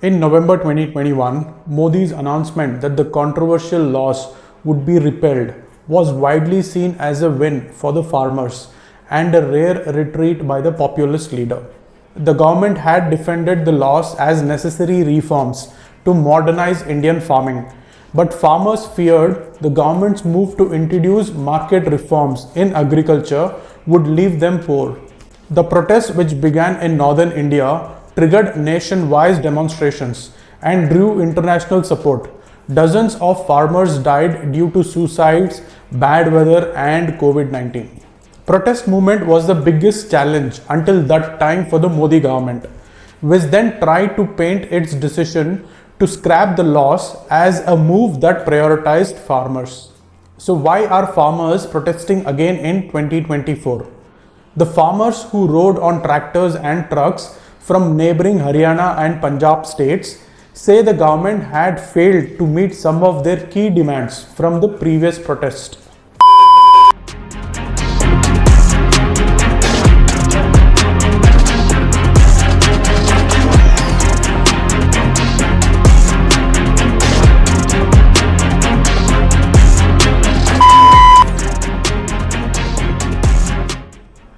In November 2021, Modi's announcement that the controversial laws would be repealed was widely seen as a win for the farmers and a rare retreat by the populist leader. The government had defended the laws as necessary reforms to modernize Indian farming, but farmers feared the government's move to introduce market reforms in agriculture would leave them poor. The protests, which began in northern India, triggered nationwide demonstrations and drew international support. Dozens of farmers died due to suicides, bad weather, and COVID-19. Protest movement was the biggest challenge until that time for the Modi government, which then tried to paint its decision to scrap the laws as a move that prioritized farmers. So why are farmers protesting again in 2024? The farmers who rode on tractors and trucks from neighboring Haryana and Punjab states say the government had failed to meet some of their key demands from the previous protest.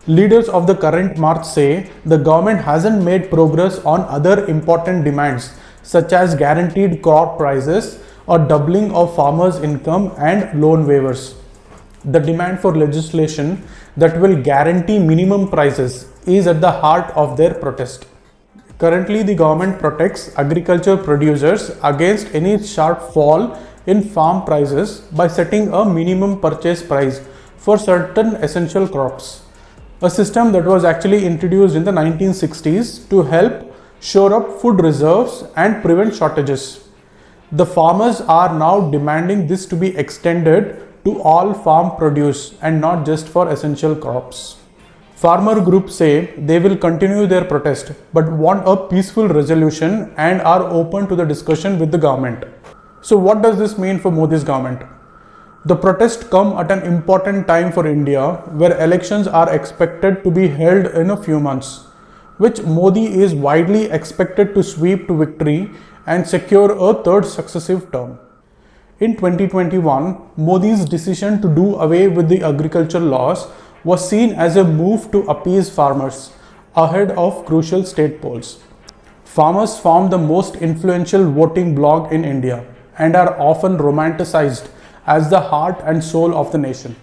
Leaders of the current march say the government hasn't made progress on other important demands such as guaranteed crop prices or doubling of farmers' income and loan waivers. The demand for legislation that will guarantee minimum prices is at the heart of their protest. Currently, the government protects agriculture producers against any sharp fall in farm prices by setting a minimum purchase price for certain essential crops. A system that was actually introduced in the 1960s to help shore up food reserves and prevent shortages. The farmers are now demanding this to be extended to all farm produce and not just for essential crops. Farmer groups say they will continue their protest but want a peaceful resolution and are open to the discussion with the government. So what does this mean for Modi's government? The protests come at an important time for India, where elections are expected to be held in a few months, which Modi is widely expected to sweep to victory and secure a third successive term. In 2021, Modi's decision to do away with the agriculture laws was seen as a move to appease farmers ahead of crucial state polls. Farmers form the most influential voting bloc in India and are often romanticized as the heart and soul of the nation.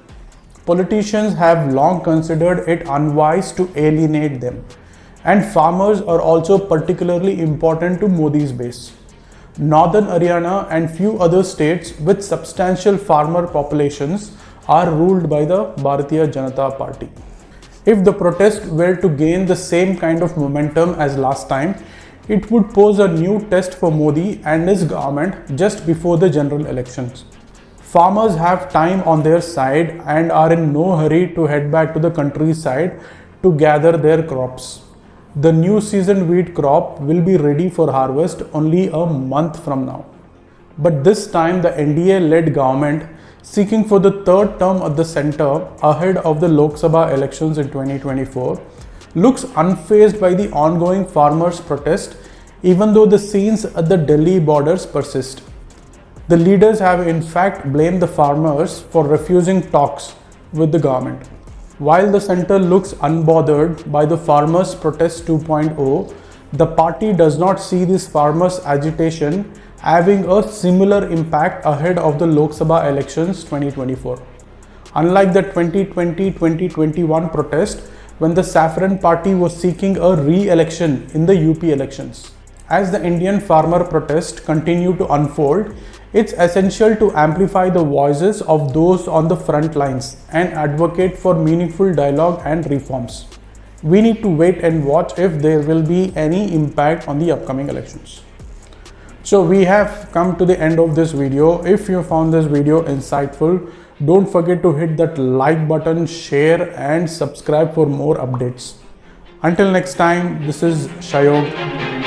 Politicians have long considered it unwise to alienate them, and farmers are also particularly important to Modi's base. Northern Haryana and few other states with substantial farmer populations are ruled by the Bharatiya Janata Party. If the protest were to gain the same kind of momentum as last time, it would pose a new test for Modi and his government just before the general elections. Farmers have time on their side and are in no hurry to head back to the countryside to gather their crops. The new season wheat crop will be ready for harvest only a month from now. But this time the NDA-led government, seeking for the third term at the center ahead of the Loksabha elections in 2024, looks unfazed by the ongoing farmers' protest, even though the scenes at the Delhi borders persist. The leaders have in fact blamed the farmers for refusing talks with the government. While the center looks unbothered by the Farmers' Protest 2.0, the party does not see this farmers' agitation having a similar impact ahead of the Lok Sabha elections 2024. Unlike the 2020-2021 protest, when the Saffron Party was seeking a re-election in the UP elections. As the Indian farmer protest continued to unfold, it's essential to amplify the voices of those on the front lines and advocate for meaningful dialogue and reforms. We need to wait and watch if there will be any impact on the upcoming elections. So we have come to the end of this video. If you found this video insightful, don't forget to hit that like button, share and subscribe for more updates. Until next time, this is Shayog.